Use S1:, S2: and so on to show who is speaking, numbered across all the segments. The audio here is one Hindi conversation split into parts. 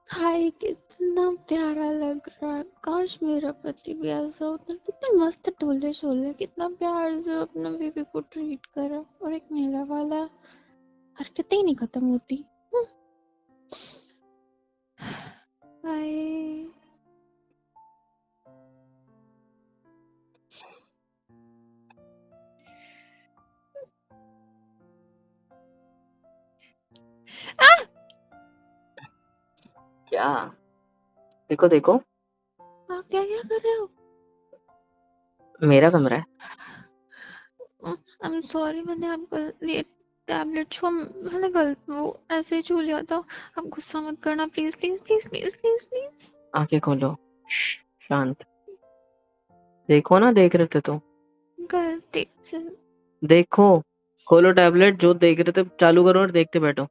S1: हाय, कितना प्यारा लग रहा है। काश मेरा पति भी ऐसा होता। कितना मस्त ढोले शोले, कितना प्यार से अपना बेबी को ट्रीट करा। और एक मेला वाला, हरकतें ही नहीं खत्म होती। हाय।
S2: क्या? देखो देखो,
S1: आप क्या क्या कर रहे हो?
S2: मेरा कमरा है।
S1: आई एम सॉरी, मैंने आपका ये टैबलेट छुआ। मैंने गलत वो ऐसे ही छू लिया था। आप गुस्सा मत करना, please please please please please please.
S2: आंखें खोलो। शांत। देखो ना, देख रहे थे तो
S1: गलती से।
S2: देखो। खोलो टैबलेट, जो देख रहे थे चालू करो और देखते बैठो।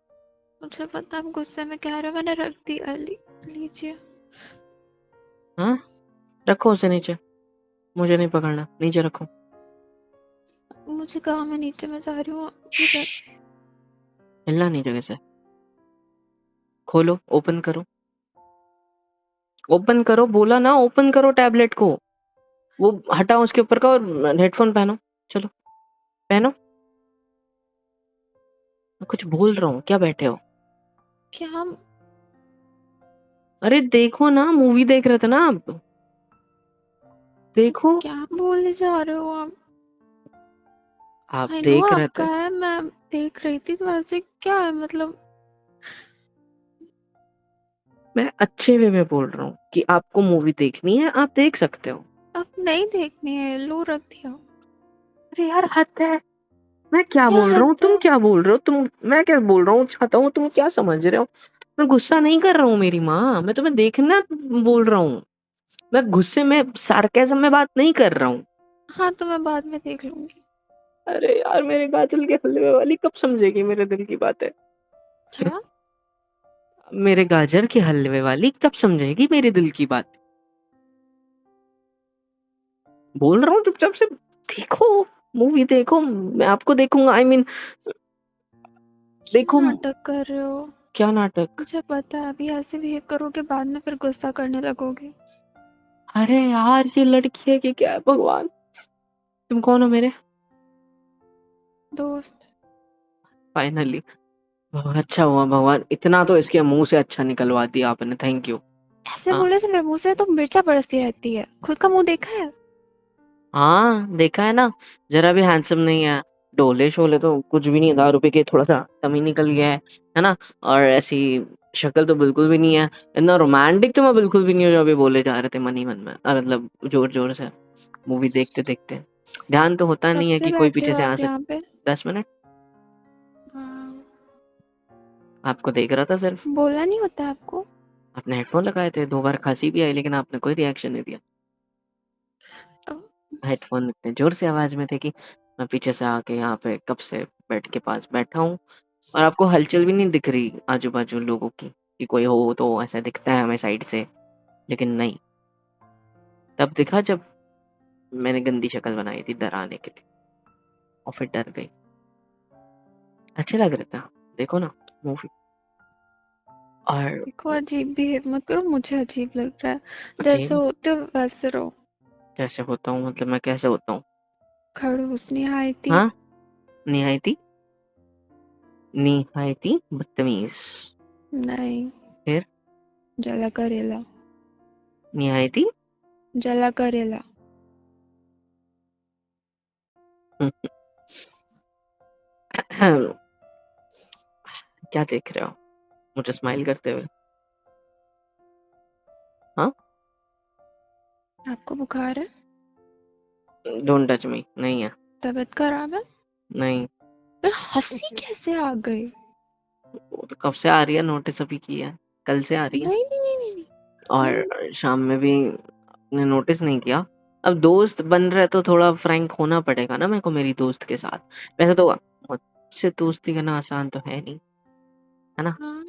S1: मुझे पता, आप गुस्से में कह रहे हो, मैंने रख दिया। लीजिए।
S2: हाँ, रखो उसे नीचे। मुझे नहीं पकड़ना, नीचे रखो।
S1: मुझे कहा, मैं नीचे में जा रही हूँ। इधर।
S2: श्श्श, हिलना नहीं जगह से। खोलो, ओपन करो। ओपन करो, बोला ना, ओपन करो टैबलेट को। वो हटाओ उसके ऊपर का और हेडफोन पहनो। चलो, पहनो। मैं कुछ बोल रहा हूँ, क्या बैठे हो?
S1: क्या हम?
S2: अरे देखो ना, मूवी देख रहे थे ना आप। देखो।
S1: क्या बोले जा रहे हो आप?
S2: आप
S1: आई नो
S2: देख रहे
S1: आपका
S2: थे।
S1: है, मैं देख रही थी, तो ऐसे क्या है मतलब?
S2: मैं अच्छे वे में बोल रहा हूँ कि आपको मूवी देखनी है, आप देख सकते हो।
S1: अब नहीं देखनी है, लो रख दिया।
S2: अरे यार, हद है। मैं क्या
S1: क्या
S2: बोल रहा
S1: हद
S2: हूँ,
S1: है?
S2: तुम क्या बोल रहे हो? मैं क्या बोल रहा हूँ, चाहता हूँ, तुम क्या समझ रहे हो? मैं गुस्सा नहीं कर रहा हूँ मेरी माँ, मैं तुम्हें देखना बोल रहा हूँ। मैं गुस्से में, सार्केज़्म में बात नहीं कर रहा हूँ।
S1: हाँ, तो मैं बाद में देख लूंगी।
S2: अरे यार, मेरे गाजल के हलवे वाली कब समझेगी मेरे दिल की बात है?
S1: क्या?
S2: मेरे गाजर के हलवे वाली कब समझेगी मेरे दिल की बात? बोल रहा हूँ चुपचाप से। देखो, मूवी देखो, मैं आपको देखूंगा। आई मीन,
S1: क्या
S2: देखो।
S1: नाटक कर रहे हो?
S2: क्या नाटक?
S1: मुझे पता है, अभी ऐसे बिहेव करोगे, बाद में फिर गुस्सा करने लगोगे।
S2: अरे यार, ये लड़की है कि क्या है, भगवान। तुम कौन हो मेरे?
S1: दोस्त।
S2: फाइनली। अच्छा हुआ भगवान, इतना तो इसके मुंह से अच्छा निकलवा दिया आपने, थैंक यू।
S1: ऐसे
S2: हाँ।
S1: बोलने से मेरे मुंह से तो मिर्चा बरसती रहती है। खुद का मुंह देखा है?
S2: हाँ, देखा है ना। जरा भी हैंडसम नहीं है। डोले शोले तो कुछ भी नहीं है, 10 रुपए के थोड़ा सा कमी निकल गया है ना। और ऐसी शक्ल तो बिल्कुल भी नहीं है। इतना रोमांटिक तो मैं बिल्कुल भी नहीं हूँ, जो अभी बोले जा रहे थे मन ही मन में, मतलब जोर जोर से मूवी देखते देखते। ध्यान तो होता
S1: कब
S2: नहीं है
S1: से
S2: कि कोई
S1: बैठे
S2: पीछे
S1: हो
S2: से आ
S1: आप यहाँ
S2: सकता।
S1: पे?
S2: 10 मिनट।
S1: हाँ।
S2: आपको देख रहा था सिर्फ।
S1: बोला नहीं होता आपको?
S2: आपने हेडफोन लगाए थे, 2 बार खांसी भी आई, लेकिन आपने कोई रिएक्शन नहीं दिया।
S1: अब
S2: हेडफोन इतने जोर से आवाज में थे कि मैं पीछे से आके यहाँ पे कब से बेड के पास बैठा हूँ। और आपको हलचल भी नहीं दिख रही आजू बाजू लोगों की, कि कोई हो तो ऐसा दिखता है हमें साइड से। लेकिन नहीं। तब दिखा जब मैंने गंदी शक्ल बनाई थी डराने के लिए, और फिर डर गई। अच्छे लग रहे थे। देखो ना, मूवी। और
S1: देखो, अजीब बिहेव मत करो, मुझे अजीब लग रहा है। जैसे
S2: अजीब
S1: होते हो वैसे रहो।
S2: कैसे होता हूँ? मतलब मैं कैसे होता हूँ?
S1: खड़ूस निहायती।
S2: हाँ, निहायती। निहायती बदतमीज।
S1: नहीं।
S2: फिर?
S1: जला करेला।
S2: निहायती।
S1: जला करेला।
S2: क्या देख रहे हो मुझे स्माइल करते हुए? हाँ।
S1: आपको बुखार है?
S2: डोंट टच मी, नहीं है।
S1: तबीयत खराब है?
S2: नहीं।
S1: फिर हंसी कैसे आ गई?
S2: वो तो कब से आ रही है, नोटिस अभी की है। कल से आ रही है।
S1: नहीं नहीं नहीं नहीं नहीं। नहीं।
S2: और शाम में भी ने नोटिस नहीं किया। अब दोस्त बन रहे तो थोड़ा फ्रैंक होना पड़ेगा ना मेरे को, मेरी दोस्त के साथ। वैसे तो मुझसे दोस्ती करना आसान तो है नहीं, है ना।
S1: हाँ,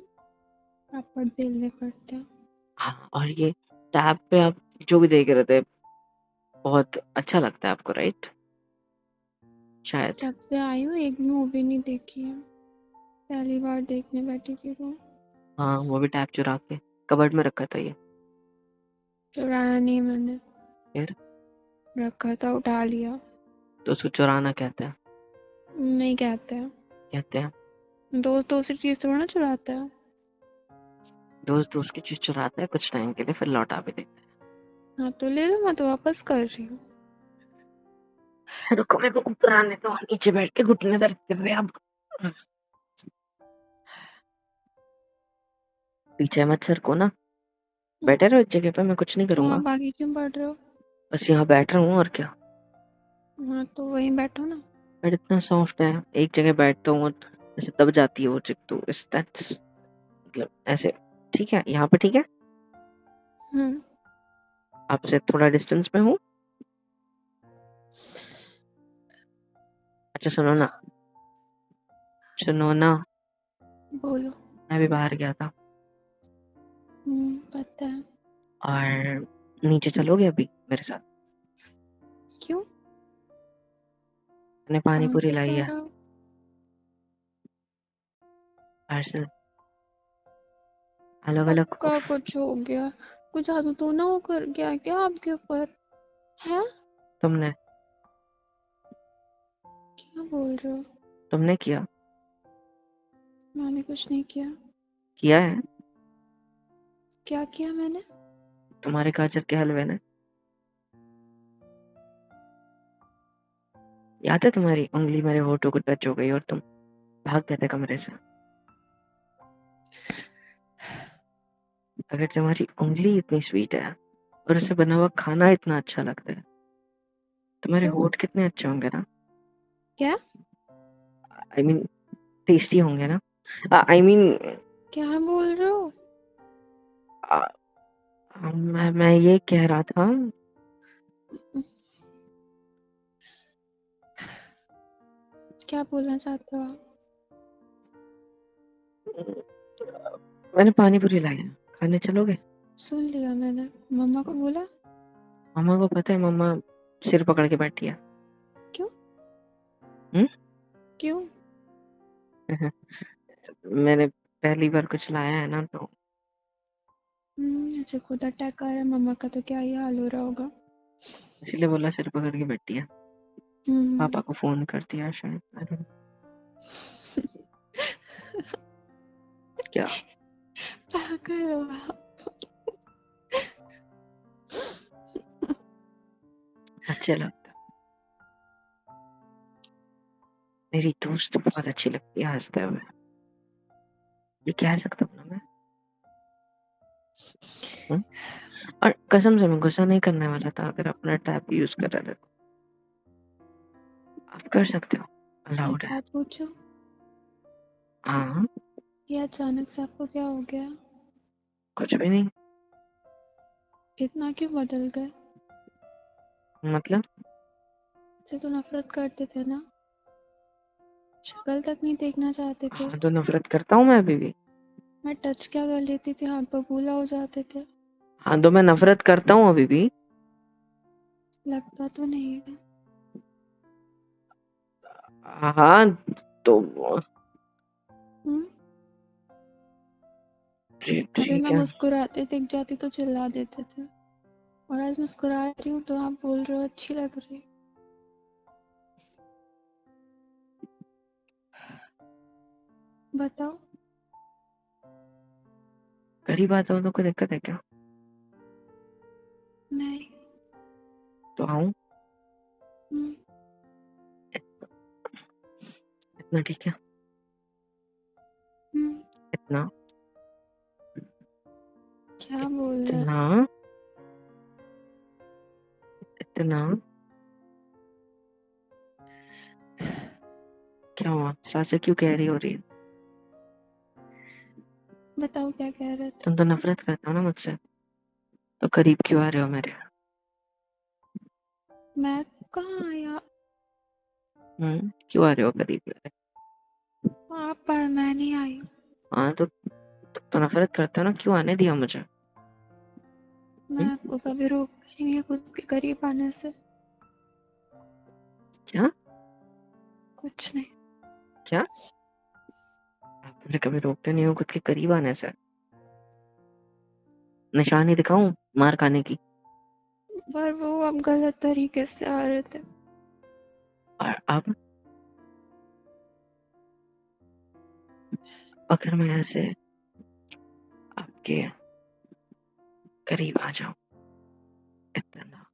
S1: पापड़ बेलने पड़ते हैं।
S2: हाँ, और ये टैब पे आप जो भी देख रहे थे, बहुत अच्छा लगता है आपको, राइट? शायद।
S1: जब से आई हूँ एक भी मूवी नहीं देखी है। पहली बार देखने बैठी थी तो।
S2: हाँ, वो भी टैब चुरा के। कबर्ड में रखा था ये?
S1: चुराया नहीं मैंने,
S2: फिर?
S1: रखा था, उठा लिया।
S2: तो उसको चुराना कहते हैं?
S1: नहीं कहते हैं,
S2: कहते हैं।
S1: दोस्त दूसरी चीज थोड़ा ना चुराता है।
S2: दोस्त दोस्त की चीज चुराता है कुछ टाइम के लिए, फिर लौटा भी देता
S1: हाँ तो ले लो, मैं तो वापस कर रही हूँ।
S2: है। रुको मेरे को ऊपर आने दो, नीचे बैठ के घुटने दर्द कर रहे हैं अब। पीछे मत सर को ना, बैठे रहो एक जगह पे, मैं कुछ नहीं
S1: तो
S2: करूंगा।
S1: आप आगे क्यों बढ़ रहे हो?
S2: बस यहाँ बैठ रहा हूँ और क्या।
S1: हाँ तो वहीं बैठो ना।
S2: बट इतना सॉफ्ट है, एक जगह बैठता हूँ ऐसे दब जाती है वो चित्तू, इस दैट्स मतलब ऐसे। ठीक है यहाँ पे, ठीक है।
S1: हम्म।
S2: आपसे थोड़ा डिस्टेंस में हूँ। अच्छा सुनो ना, सुनो ना,
S1: बोलो।
S2: मैं भी बाहर गया था
S1: पता है।
S2: और नीचे चलोगे अभी मेरे साथ?
S1: क्यों?
S2: मैंने पानी
S1: कहाँ
S2: पूरी
S1: पे
S2: लाई है,
S1: सारा?
S2: पार्सल अलग अलग।
S1: पक्का कुछ हो गया? कुछ जादू तो ना हो कर गया क्या आपके ऊपर? है?
S2: तुमने
S1: क्या बोल रहे हो?
S2: तुमने किया?
S1: मैंने कुछ नहीं किया।
S2: किया है
S1: क्या किया मैंने?
S2: तुम्हारे गाजर के हलवे ने। याद है तुम्हारी उंगली मेरे होठों को टच हो गई और तुम भाग गए थे कमरे से। अगर तुम्हारी उंगली इतनी स्वीट है और उसे बना हुआ खाना इतना अच्छा लगता है, तुम्हारे
S1: तो
S2: होठ कितने अच्छे होंगे ना।
S1: क्या?
S2: आई मीन टेस्टी होंगे ना। आई मीन
S1: क्या बोल रहे हो?
S2: मैं ये कह रहा था।
S1: क्या बोलना चाहते हो आप?
S2: मैंने पानी पूरी लाई है, खाने चलोगे?
S1: सुन लिया मैंने, मम्मा को बोला।
S2: मम्मा को पता है, मम्मा सिर पकड़ के बैठी है।
S1: क्यों?
S2: हम्म?
S1: क्यों?
S2: मैंने पहली बार कुछ लाया है ना, तो
S1: अच्छा, खुद अटैक कर रहा है, मम्मा का तो क्या ही हाल हो रहा होगा।
S2: इसलिए बोला सिर पकड़ के बैठी है। पापा
S1: हम्म।
S2: को फोन कर दिया शायद, I don't know। क्या?
S1: पागल हो आप।
S2: अच्छे लगता है। मेरी दोस्त तो बहुत अच्छी लगती है हंसते हुए, ये कह सकता हूँ ना मैं। हम्म? और कसम से मैं गुस्सा नहीं करने वाला था अगर अपना टैब यूज कर रहे थे। आप कर सकते हो,
S1: एक
S2: अलाउड है।
S1: बात पूछो,
S2: हाँ।
S1: ये अचानक से आपको क्या हो गया?
S2: कुछ भी नहीं।
S1: इतना क्यों बदल गए?
S2: मतलब
S1: से तो नफरत करते थे ना, शक्ल तक नहीं देखना चाहते थे।
S2: हाँ तो नफरत करता हूँ मैं अभी भी।
S1: मैं टच क्या कर लेती थी, हाथ बबूला हो जाते थे।
S2: हाँ तो मैं नफरत करता हूँ अभी भी।
S1: लगता तो नहीं है।
S2: हाँ तो
S1: हम्म। कभी
S2: ठीक
S1: मैं
S2: है।
S1: मुस्कुराते दिख जाती तो चिल्ला देते थे, और आज मुस्कुरा रही हूँ तो आप बोल रहे हो अच्छी लग रही। बताओ।
S2: करीब आता हूँ तो कोई दिक्कत है क्या?
S1: नहीं।
S2: तो आऊँ?
S1: हम्म।
S2: इतना ठीक है?
S1: हम्म।
S2: इतना?
S1: क्या बोल रहे हैं?
S2: इतना? इतना? क्या हुआ, सांसें क्यों गहरी हो रही है?
S1: बताओ क्या कह रहे थे?
S2: तुम तो नफरत करते हो ना मुझसे, तो करीब क्यों आ रहे हो मेरे?
S1: मैं कहाँ आया?
S2: क्यों आ रहे हो करीब मेरे?
S1: आप पर, मैं नहीं आई।
S2: हाँ तो तुम तो नफरत करते हो ना, क्यों आने दिया मुझे?
S1: मैं
S2: हम्म?
S1: आपको कभी रोक नहीं है खुद के करीब आने से।
S2: क्या?
S1: कुछ नहीं।
S2: क्या? आप मुझे कभी रोकते नहीं हो खुद के करीब आने से? निशानी दिखाऊं मार खाने की?
S1: पर वो अब गलत तरीके से आ रहे थे।
S2: और अब अगर मैं ऐसे आपके करीब आ जाऊं इतना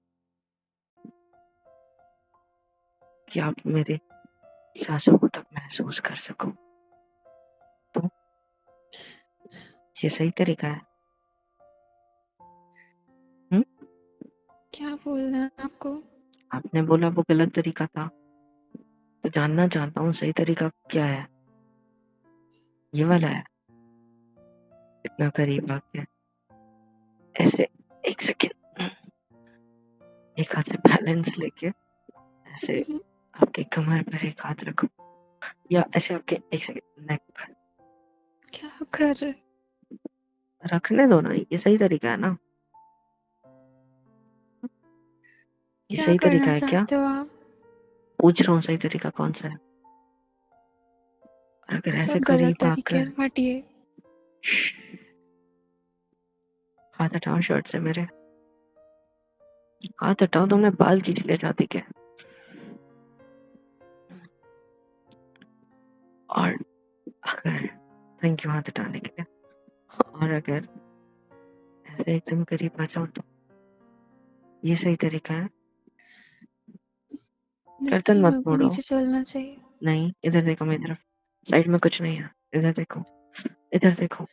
S2: कि आप मेरे सांसों को तक महसूस कर सको, तो ये सही तरीका है?
S1: क्या बोलना है आपको?
S2: आपने बोला वो गलत तरीका था, तो जानना चाहता हूँ सही तरीका क्या है। ये वाला है, इतना करीब आके ऐसे 1 सेकेंड एक हाथ से बैलेंस लेके ऐसे आपके कमर पर एक हाथ रखो, या ऐसे आपके 1 सेकेंड नेक पर
S1: क्या कर रहे?
S2: रखने दो ना, ये सही तरीका है ना? ये
S1: क्या
S2: सही तरीका
S1: करना
S2: है क्या?
S1: चाहते हो आप?
S2: पूछ रहा हूँ सही तरीका कौन सा है। और अगर ऐसे
S1: सब गलत
S2: करीब
S1: तरीके
S2: आकर
S1: हैं, हटिए।
S2: हाथ हटाओ शर्ट से मेरे, हाथ हटाओ, तुमने बाल खींच ले जाती क्या? और अगर थैंक यू हाथ हटाने के लिए, और अगर ऐसे एकदम करीब आ जाओ तो ये सही तरीका है? गर्दन
S1: नहीं,
S2: मत
S1: मेरे को
S2: मोड़ो।
S1: नीचे चलना चाहिए।
S2: नहीं, इधर देखो मेरी तरफ, साइड में कुछ नहीं है, इधर देखो, इधर देखो,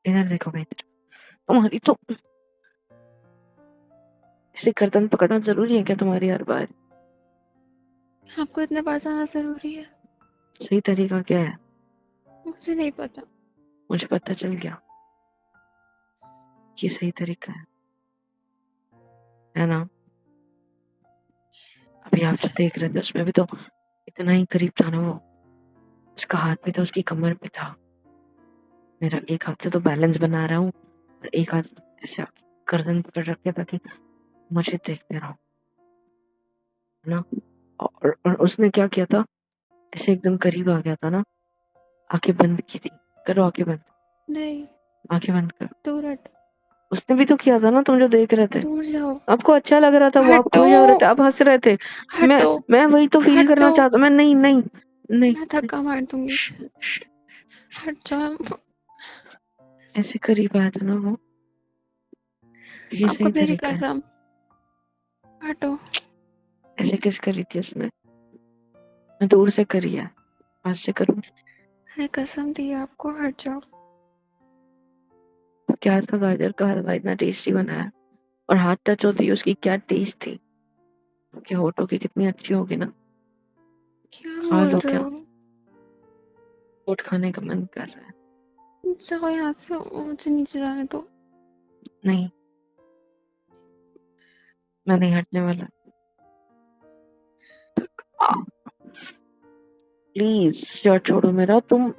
S2: इधर देखो मेरी तरफ। तुम्हारी तो इसे गर्दन पकड़ना जरूरी है क्या तुम्हारी हर बार?
S1: आपको इतना पास आना जरूरी है?
S2: सही तरीका क्या है?
S1: मुझे नहीं पता।
S2: मुझे पता चल गया, ये सही तरीका है ना? अभी आप जो देख रहे थे उसमें भी तो इतना ही करीब था ना वो, उसका हाथ भी तो उसकी कमर पे था। मेरा एक हाथ से तो बैलेंस बना रहा हूँ और एक हाथ ऐसे गर्दन पकड़ रखे ताकि मुझे देखते रहो, है ना? और उसने क्या किया था, ऐसे एकदम करीब आ गया था ना, आंखें बंद की थी। करो आंखें बंद,
S1: नहीं,
S2: आंखें बंद करो।
S1: दूर हटो।
S2: उसने भी तो किया था ना, तुम जो देख रहे थे।
S1: दूर जाओ।
S2: आपको अच्छा लग रहा था वो, आप
S1: हटो।
S2: खुश हो रहे थे, आप हंस रहे थे। मैं
S1: हटो।
S2: मैं वही तो फील करना
S1: हटो।
S2: चाहता, मैं नहीं नहीं नहीं।
S1: मैं धक्का मार दूंगी।
S2: श्श, श्श,
S1: हट जाओ।
S2: ऐसे करीब आया था ना वो, ये
S1: आपको
S2: सही
S1: मेरी
S2: तरीका है?
S1: कसम। हटो।
S2: ऐसे किस करी थी उसने? मैं दूर से करी है, पास से करूं?
S1: मैंने कसम दी आपको, हट जाओ।
S2: क्या था, गाजर का हलवा इतना टेस्टी बना है, और हाथ टच होती है उसकी क्या टेस्ट थी। क्या होठों की कितनी अच्छी होगी ना।
S1: क्या
S2: खा
S1: बोल
S2: लो
S1: रहे
S2: क्या,
S1: हो?
S2: होठ खाने का मन कर रहा है।
S1: जाओ यहाँ से, मुझे नीचे जाने दो।
S2: नहीं, मैं नहीं हटने वाला। प्लीज शर्ट छोड़ो मेरा, तुम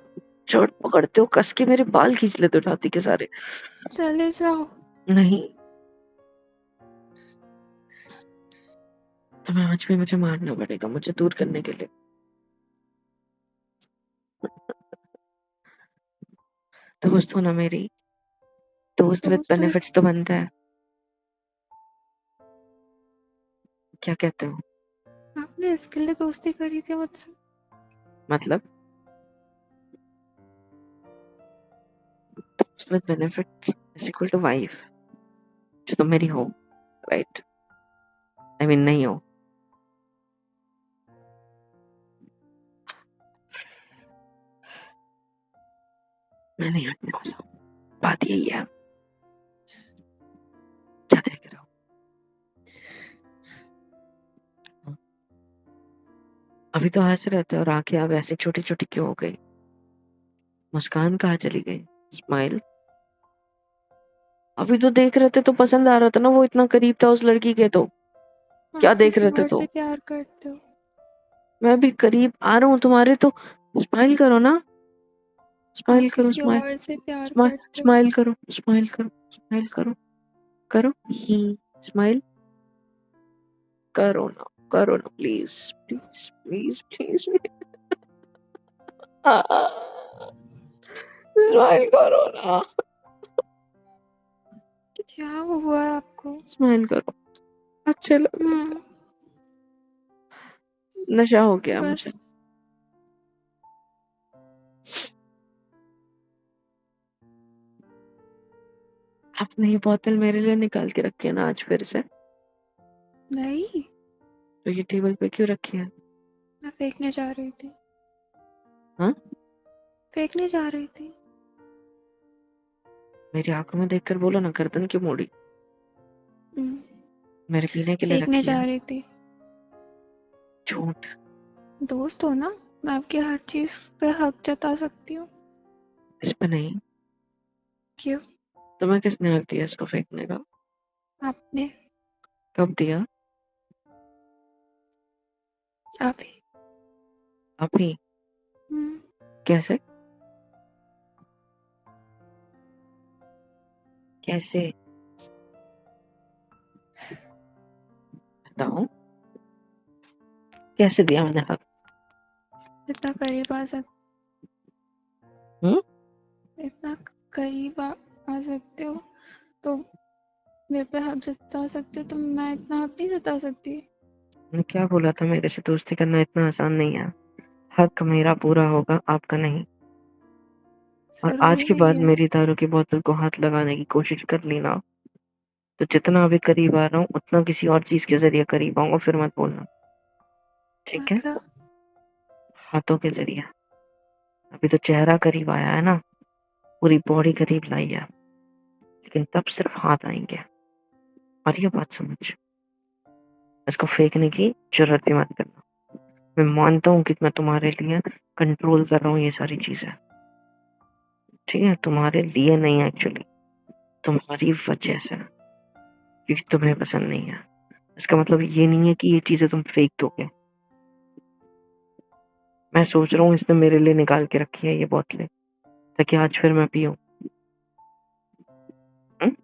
S2: शर्ट पकड़ते हो कस के, मेरे बाल खींच लेते हो राती के सारे।
S1: चले जाओ।
S2: नहीं, तुम्हें आज भी मुझे मारना पड़ेगा मुझे दूर करने के लिए। दोस्त हो ना मेरी, दोस्त विद
S1: दोस्त
S2: बेनिफिट्स तो बनता है। क्या कहते हो?
S1: आपने इसके लिए दोस्ती करी थी मुझसे?
S2: मतलब दोस्त with benefits is equal to wife, जो तुम मेरी हो, राइट? आई मीन नहीं हो। मैं नहीं हटने वाला, बात यही है। क्या देख रहे हो? अभी तो हंस रहे थे और आंखें अब ऐसी छोटी छोटी क्यों हो गई? मुस्कान कहाँ चली गई? स्माइल। अभी तो देख रहे थे तो पसंद आ रहा था ना, वो इतना करीब था उस लड़की के, तो क्या
S1: आप
S2: देख
S1: किसी
S2: रहे थे?
S1: और
S2: तो
S1: से प्यार करते हो?
S2: मैं भी करीब आ रहा हूँ तुम्हारे, तो स्माइल करो ना,
S1: आप
S2: स्माइल करो,
S1: किसी
S2: स्माइल,
S1: और से प्यार
S2: स्माइल,
S1: करते हो?
S2: स्माइल करो, स्माइल करो, स्माइल करो, करो ही, स्माइल करो ना please, please please please, smile करो ना।
S1: क्या हुआ है आपको?
S2: स्माइल करो, अच्छे लग रहे थे। नशा हो गया
S1: बस
S2: मुझे। आपने ये बोतल मेरे लिए निकाल के रखी है ना आज फिर से?
S1: नहीं,
S2: तो ये टेबल पे क्यों रखी है?
S1: मैं फेंकने जा रही थी।
S2: हाँ,
S1: फेंकने जा रही थी।
S2: मेरी आंखों में देखकर बोलो ना, गर्दन क्यों मोड़ी?
S1: हम्म,
S2: मेरे पीने के लिए
S1: फेंकने
S2: रखी
S1: जा
S2: है?
S1: रही थी।
S2: झूठ।
S1: दोस्त हो ना, मैं आपकी हर चीज पे हक जता सकती हूँ।
S2: इस पे नहीं।
S1: क्यों?
S2: तुम्हें किसने हक दिया इसको फेंकने का?
S1: आपने।
S2: कब दिया?
S1: अभी।
S2: अभी?
S1: हम्म,
S2: कैसे? कैसे? बताओ, कैसे दिया मैंने हक?
S1: इतना करीब आ सक
S2: हम्म?
S1: इतना करीब आ सकते हो तो मेरे पे हक जता सकते हो, तो मैं इतना हक नहीं जता सकती।
S2: मैंने क्या बोला था, मेरे से दोस्ती करना इतना आसान नहीं है। हक मेरा पूरा होगा, आपका नहीं। और आज के
S1: जरूरी
S2: बाद
S1: है।
S2: मेरी दारू की बोतल को हाथ लगाने की कोशिश कर ली ना, तो जितना अभी करीब आ रहा हूँ उतना किसी और चीज के जरिए करीब आऊंगा, फिर मत बोलना, ठीक है?
S1: मतलब
S2: हाथों के जरिए। अभी तो चेहरा करीब आया है ना, पूरी बॉडी करीब लाई है, लेकिन तब सिर्फ हाथ आएंगे। और ये बात समझ, इसको फेंकने की जरूरत भी मत करना। मैं मानता हूँ कि मैं तुम्हारे लिए कंट्रोल कर रहा हूँ ये सारी चीजें, ठीक है? तुम्हारे लिए नहीं, एक्चुअली तुम्हारी वजह से, क्योंकि तुम्हें पसंद नहीं है। इसका मतलब ये नहीं है कि ये चीजें तुम फेंक दोगे। मैं सोच रहा हूँ इसने मेरे लिए निकाल के रखी है ये बोतलें, ताकि आज फिर मैं पीऊं। हम्म?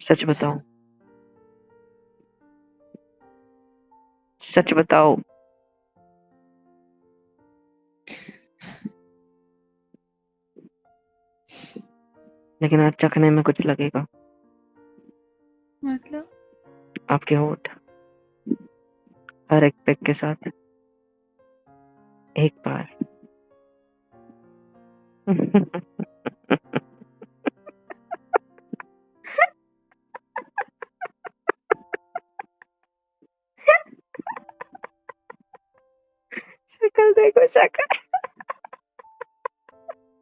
S2: सच बताओ, सच बताओ। लेकिन आज चखने में कुछ लगेगा।
S1: मतलब
S2: आपके होठ हर एक पेग के साथ एक बार। शक्ल देखो, शक्ल।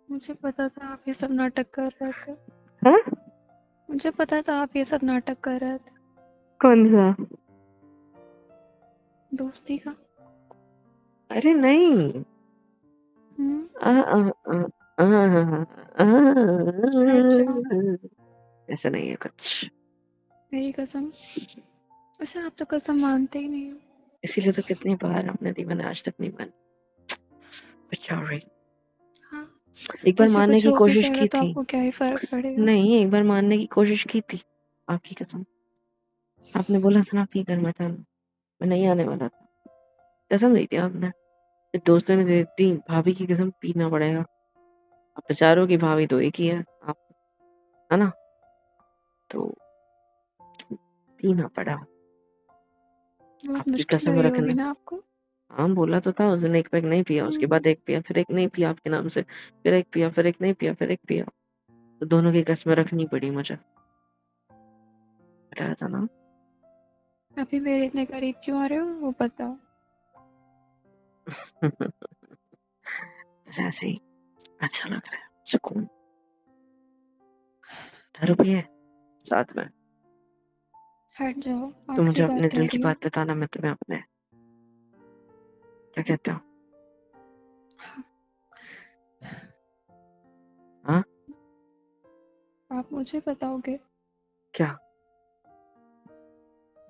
S1: मुझे पता था आप ये सब नाटक कर रहे थे।
S2: हाँ?
S1: मुझे पता था आप ये सब नाटक कर रहे थे।
S2: कौन सा?
S1: दोस्ती का।
S2: अरे नहीं।
S1: हम्म।
S2: आ, आ, आ, आ, आ,
S1: अच्छा,
S2: ऐसा नहीं है कुछ।
S1: मेरी कसम। वैसे आप तो कसम मानते ही नहीं हो।
S2: इसीलिए तो कितनी बार आपने दी, मैंने आज तक नहीं मानी। सॉरी।
S1: हाँ,
S2: एक बार
S1: मुझे
S2: मानने
S1: कुछ
S2: की
S1: हो भी
S2: कोशिश
S1: जाएगा
S2: की
S1: तो
S2: थी।
S1: आपको क्या ही फर्क पड़ेगा।
S2: नहीं, एक बार मानने की कोशिश की थी, आपकी कसम। आपने बोला था ना, पी कर मत आना, मैं नहीं आने वाला था। कसम दी थी आपने, फिर दोस्तों ने दे दी, भाभी की कसम पीना पड़ेगा। आप बेचारों की भाभी तो एक ही है आप, है ना? तो पीना पड़ा।
S1: बहुत
S2: आपकी
S1: मुश्किल
S2: कसम
S1: लगी होगी
S2: रखने।
S1: ना आपको।
S2: हाँ, बोला तो था उस दिन, एक पैक नहीं पिया, उसके बाद एक पिया, फिर एक नहीं पिया आपके नाम से, फिर एक पिया, फिर एक नहीं पिया, फिर एक पिया। तो दोनों की कसमें रखनी पड़ी मुझे, बताया था ना।
S1: अभी मेरे इतने करीब क्यों आ रहे हो वो बताओ।
S2: बस ऐसे ही अच्छा लग रहा है, सुकून। दारू पिए साथ में?
S1: हट जाओ,
S2: तो मुझे
S1: आखिरी
S2: अपने
S1: बात कह
S2: दिल की
S1: रही हूँ।
S2: बात बताना, मैं तुम्हें अपने, क्या कहते हो? हाँ?
S1: आप मुझे बताओगे।
S2: क्या?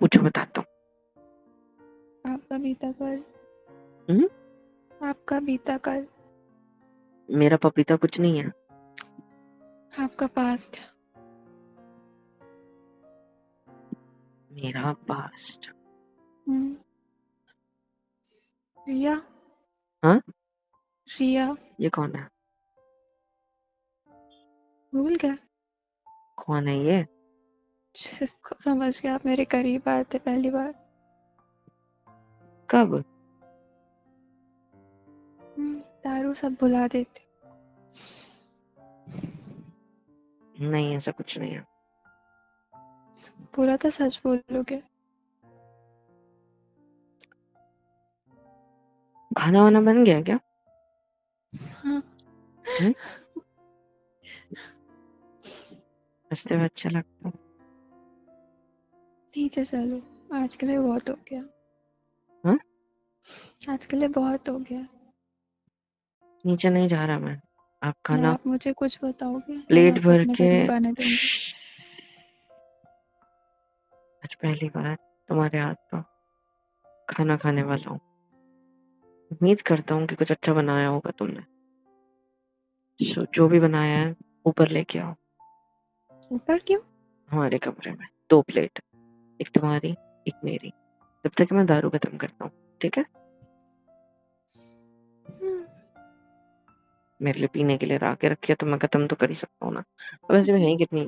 S2: पूछो, बताता
S1: आपका बीता कल।
S2: हूँ।
S1: आपका बीता कल।
S2: मेरा पपीता कुछ नहीं है।
S1: आपका पास्ट।
S2: मेरा पास्ट?
S1: रिया।
S2: हाँ?
S1: रिया।
S2: ये कौन है?
S1: भूल गए।
S2: कौन है ये?
S1: जिसको समझ के आप मेरे करीब आए थे पहली बार।
S2: कब?
S1: दारू सब भुला देते।
S2: नहीं, ऐसा कुछ नहीं है।
S1: पूरा तो सच बोलोगे?
S2: खाना वाना बन गया क्या?
S1: हाँ।
S2: हम्म? हंसते हुए अच्छा लगता है।
S1: नीचे चलो, आज के लिए बहुत हो गया।
S2: हाँ?
S1: आज के लिए बहुत हो गया।
S2: नीचे नहीं जा रहा मैं। आप
S1: ना
S2: खाना
S1: आप मुझे कुछ बताओगे ना मैं
S2: प्लेट
S1: आपको
S2: भर
S1: अपने
S2: के।
S1: करीब आने दूंगी।
S2: आज पहली बार तुम्हारे हाथ का खाना खाने वाला हूँ। उम्मीद करता हूँ कि कुछ अच्छा बनाया होगा तुमने। जो भी बनाया है ऊपर लेके आओ
S1: ऊपर क्यों?
S2: हमारे कमरे में। 2 प्लेट, एक तुम्हारी एक मेरी। तब तक मैं दारू खत्म करता हूँ, ठीक है?
S1: हम्म,
S2: मेरे लिए पीने के लिए ला के रखिए तो मैं खत्म तो कर ही सकता हूँ ना। और वैसे भी है कितनी,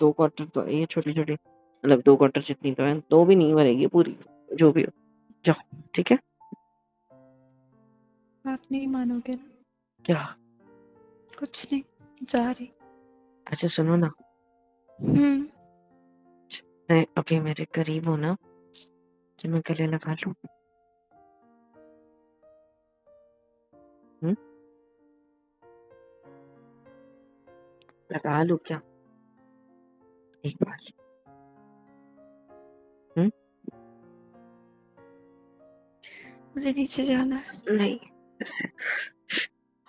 S2: 2 क्वार्टर तो है ये, छोटी छोटी, मतलब 2 क्वार्टर जितनी तो है, 2 भी नहीं भरेगी पूरी। जो भी हो, जाओ, ठीक है?
S1: आप नहीं मानोगे ना।
S2: क्या?
S1: कुछ नहीं, जा रही।
S2: अच्छा सुनो ना,
S1: हम्म।
S2: नहीं अभी मेरे करीब हो ना, कि मैं गले लगा लूं? हम्म? लगा लूं क्या एक बार? हम्म?
S1: मुझे नीचे जाना है।
S2: नहीं, ऐसे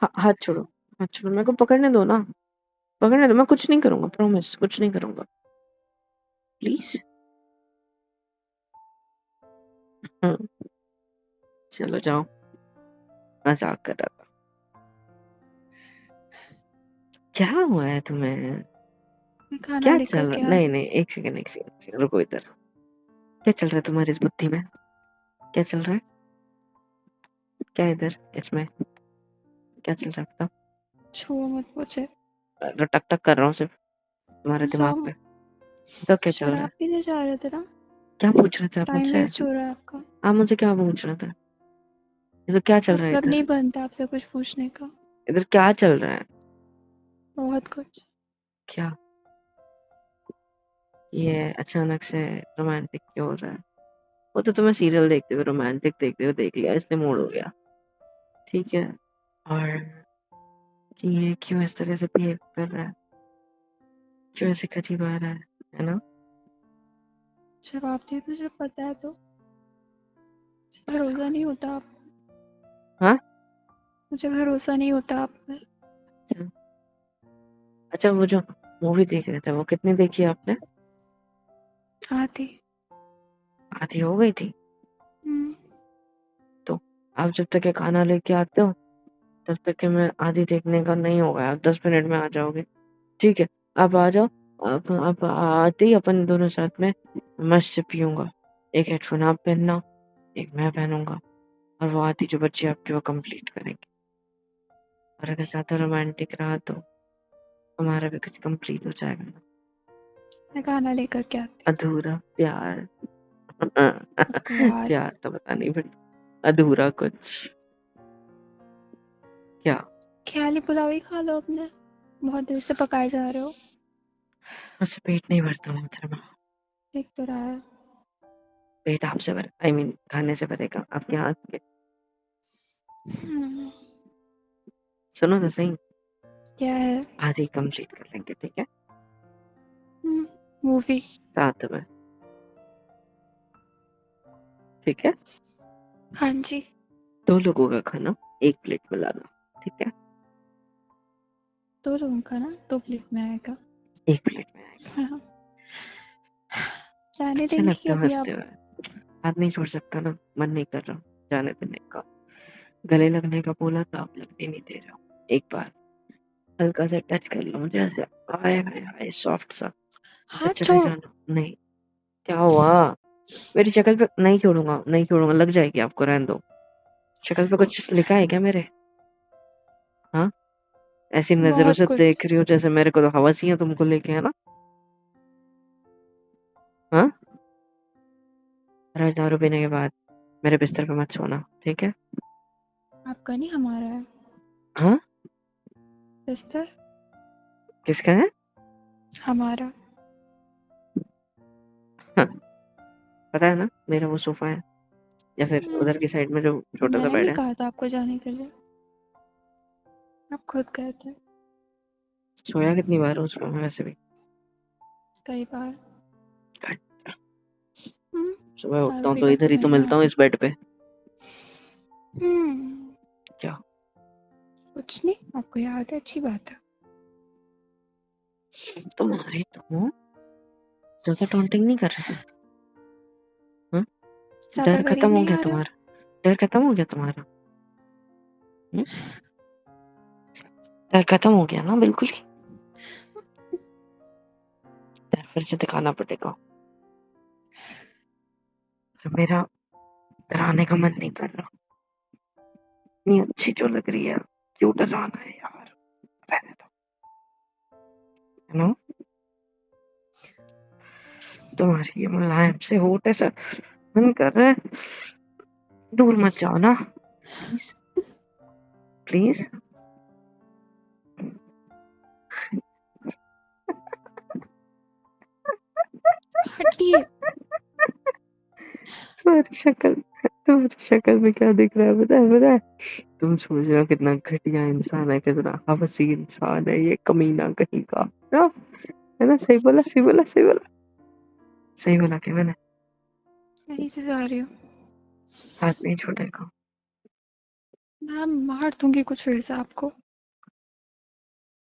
S2: हाथ छोड़ो, हाथ छोड़ो, मेरे को पकड़ने दो ना। पकड़ने दो, मैं कुछ नहीं करूंगा, प्रॉमिस कुछ नहीं करूंगा, प्लीज। चलो जाओ, मजाक कर रहा था। क्या हुआ है तुम्हें?
S1: मैं खाना
S2: क्या
S1: लेकर
S2: चल
S1: के
S2: रहा?
S1: आ
S2: नहीं
S1: रही
S2: नहीं, एक सेकंड एक सेकंड एक सेकंड, रुको इधर। क्या चल रहा है तुम्हारी इस बुद्धि में? क्या चल रहा है? क्या इधर इसमें क्या चल रहा है बताओ?
S1: हूँ। छुओ मत मुझे।
S2: तो टक टक कर रहा हूँ सिर्फ तुम्हारे दिमाग
S1: जाओ।
S2: पे। तो क्या चल रहा है?
S1: शराब पीने जा रहे थे ना?
S2: क्या पूछ रहे थे आप
S1: टाइम
S2: मुझसे?
S1: वेस्ट हो रहा है आपका।
S2: आप मुझे क्या पूछ रहे थे? इधर क्या चल रहा है?
S1: मतलब
S2: इधर
S1: नहीं बनता आपसे कुछ पूछने का।
S2: इधर क्या चल रहा है?
S1: बहुत कुछ।
S2: क्या ये अचानक से रोमांटिक क्यों हो रहा है? वो तो तुम्हें सीरियल देखते हुए रोमांटिक देखते हुए देख लिया, इसलिए मूड हो गया, ठीक है? और कि ये क्यों इस तरह से बिहेव कर रहा है, क्यों ऐसे करीब आ रहा है ना?
S1: जवाब दे तो जब पता है तो।
S2: बस।
S1: भरोसा नहीं होता आप।
S2: हाँ?
S1: मुझे भरोसा नहीं होता आप पर।
S2: अच्छा, अच्छा, वो जो मूवी देख रहे थे वो कितनी देखी आपने?
S1: आती।
S2: आधी हो गई थी?
S1: हम्म।
S2: तो आप जब तक ये खाना लेके आते हो तब तक के मैं आधी देखने का नहीं होगा, आप 10 मिनट में आ जाओगे, ठीक है? आप आ जाओ। आप आते ही अपन दोनों साथ में मस्त से पीऊंगा। एक हेडफोन आप पहनना, एक मैं पहनूंगा, और वो आधी जो बच्ची आपकी वो कंप्लीट करेंगे। और अगर ज्यादा रोमांटिक रहा तो हमारा भी कुछ कंप्लीट हो जाएगा ना।
S1: मैं खाना लेकर के आती।
S2: अधूरा प्यार।
S1: बकवास।
S2: प्यार तो पता नहीं बट अधूरा कुछ। क्या?
S1: ख्याली पुलाव ही खा लो अपने। बहुत देर से पकाए जा रहे हो।
S2: उससे पेट नहीं भरता मोहतरमा।
S1: दिख तो रहा है।
S2: पेट आपसे भर, आई मीन खाने से भरेगा आपके हाथ के।
S1: हम्म,
S2: सुनो तो सही,
S1: क्या है?
S2: आधी कंप्लीट कर लेंगे, ठीक है?
S1: मूवी।
S2: साथ में, ठीक है?
S1: हाँ जी।
S2: 2 लोगों का खाना 1 प्लेट में लाना, ठीक है?
S1: 2 लोगों का ना 2 प्लेट में आएगा।
S2: 1 प्लेट में आएगा।
S1: हाँ। जाने
S2: अच्छा
S1: देंगे कि
S2: लगता है
S1: अभी
S2: हंसते
S1: आप?
S2: हुए। हाथ नहीं छोड़ सकता ना, मन नहीं कर रहा जाने देने का। गले लगने का बोला था, आप लगने नहीं दे रहे हो। एक बार हल्का सा टच कर लो मुझे ऐसे, आए हाय हाय सॉफ्ट सा। फिर
S1: हाथ
S2: चले
S1: छोड़ो।
S2: जाना नहीं। क्या हुआ? मेरी शक्ल पे नहीं छोड़ूंगा, नहीं छोड़ूंगा, लग जाएगी आपको, रहने दो। शक्ल पे कुछ लिखा है क्या मेरे? हाँ? ऐसी नजरों
S1: बहुत
S2: से
S1: कुछ।
S2: देख रही हो जैसे मेरे को तो हवस ही है तुमको लेके, है ना? रोज दारू पीने के बाद मेरे बिस्तर पे मत सोना, ठीक है?
S1: आपका नहीं, हमारा है
S2: हाँ?
S1: बिस्तर,
S2: किसका है?
S1: हमारा।
S2: हाँ, पता है ना मेरा वो सोफा है, या फिर उधर की साइड में जो छोटा सा
S1: मैंने
S2: बेड
S1: नहीं
S2: है।
S1: कहा था आपको जाने के लिए, आप खुद गए थे
S2: सोया कितनी बार हूँ उसमें मैं वैसे भी।
S1: कई बार।
S2: सुबह उठता हूँ तो
S1: फालतू
S2: इधर ही तो
S1: मैंने
S2: मिलता हूँ, इस बेड पे। क्या?
S1: कुछ नहीं, आपको याद है, अच्छी बात है।
S2: तुम्हारी तो ज्यादा टॉन्टिंग नहीं कर रहे थे।
S1: ज्यादा
S2: डर
S1: करीब
S2: खत्म हो
S1: नहीं
S2: गया
S1: आ रहे हो।
S2: तुम्हारा? डर खत्म हो गया तुम्हारा? डर खत्म हो गया ना बिल्कुल ही? डर फिर से दिखाना पड़ेगा। मेरा डराने का मन नहीं कर रहा। इतनी अच्छी जो लग रही है, क्यों डराना है यार, रहने दो। है ना? तुम्हारी ये मुलायम से होठ ऐसा मन कर रहा है, दूर मत जाओ ना, प्लीज प्लीज।
S1: हटिए।
S2: तुम्हारी शक्ल में क्या दिख रहा है पता है? तुम सोच रहे हो कितना घटिया इंसान है, कितना हवसी इंसान है ये कमीना कहीं का ना? है ना? सही बोला, सही बोला, सही बोला, सही बोला क्या मैंने?
S1: यहीं से जा रही हूँ,
S2: हाथ नहीं छोड़ेगा।
S1: मैं मार दूंगी कुछ वैसा आपको।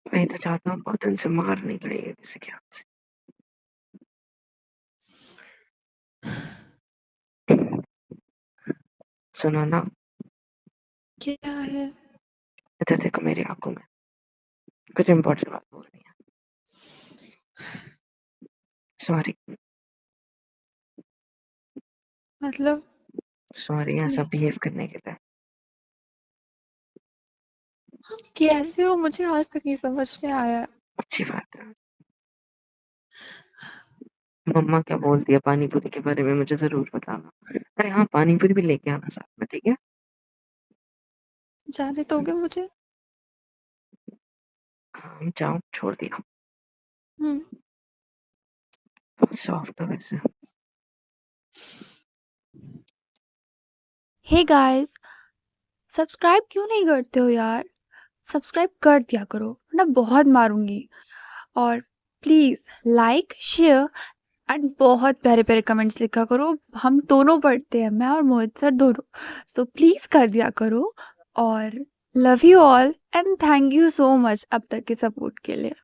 S2: मैं तो चाहता हूँ बहुत दिन से मार नहीं गई है किसी के हाथ से। सुनो ना,
S1: क्या है?
S2: इधर देखो मेरी आंखों में, कुछ इम्पोर्टेंट बात बोलनी है। सॉरी।
S1: मतलब
S2: सॉरी ऐसा बिहेव करने के लिए।
S1: आप कैसे हो, मुझे आज तक नहीं समझ में आया।
S2: अच्छी बात है। मम्मा क्या बोलती है पानी पूरी के बारे में मुझे जरूर बताना। अरे हाँ, पानी पूरी भी लेके आना साथ में, ठीक है?
S1: जाने दोगे मुझे?
S2: हाँ जाओ, छोड़ दिया।
S1: हम्म।
S2: बहुत सॉफ्ट है वैसे।
S1: हे गाइस, सब्सक्राइब क्यों नहीं करते हो यार? सब्सक्राइब कर दिया करो वरना बहुत मारूंगी। और प्लीज लाइक शेयर एंड बहुत प्यारे प्यारे कमेंट्स लिखा करो, हम दोनों पढ़ते हैं, मैं और मोहित सर दोनों। सो प्लीज कर दिया करो। और love you all and thank you so much अब तक के सपोर्ट के लिए।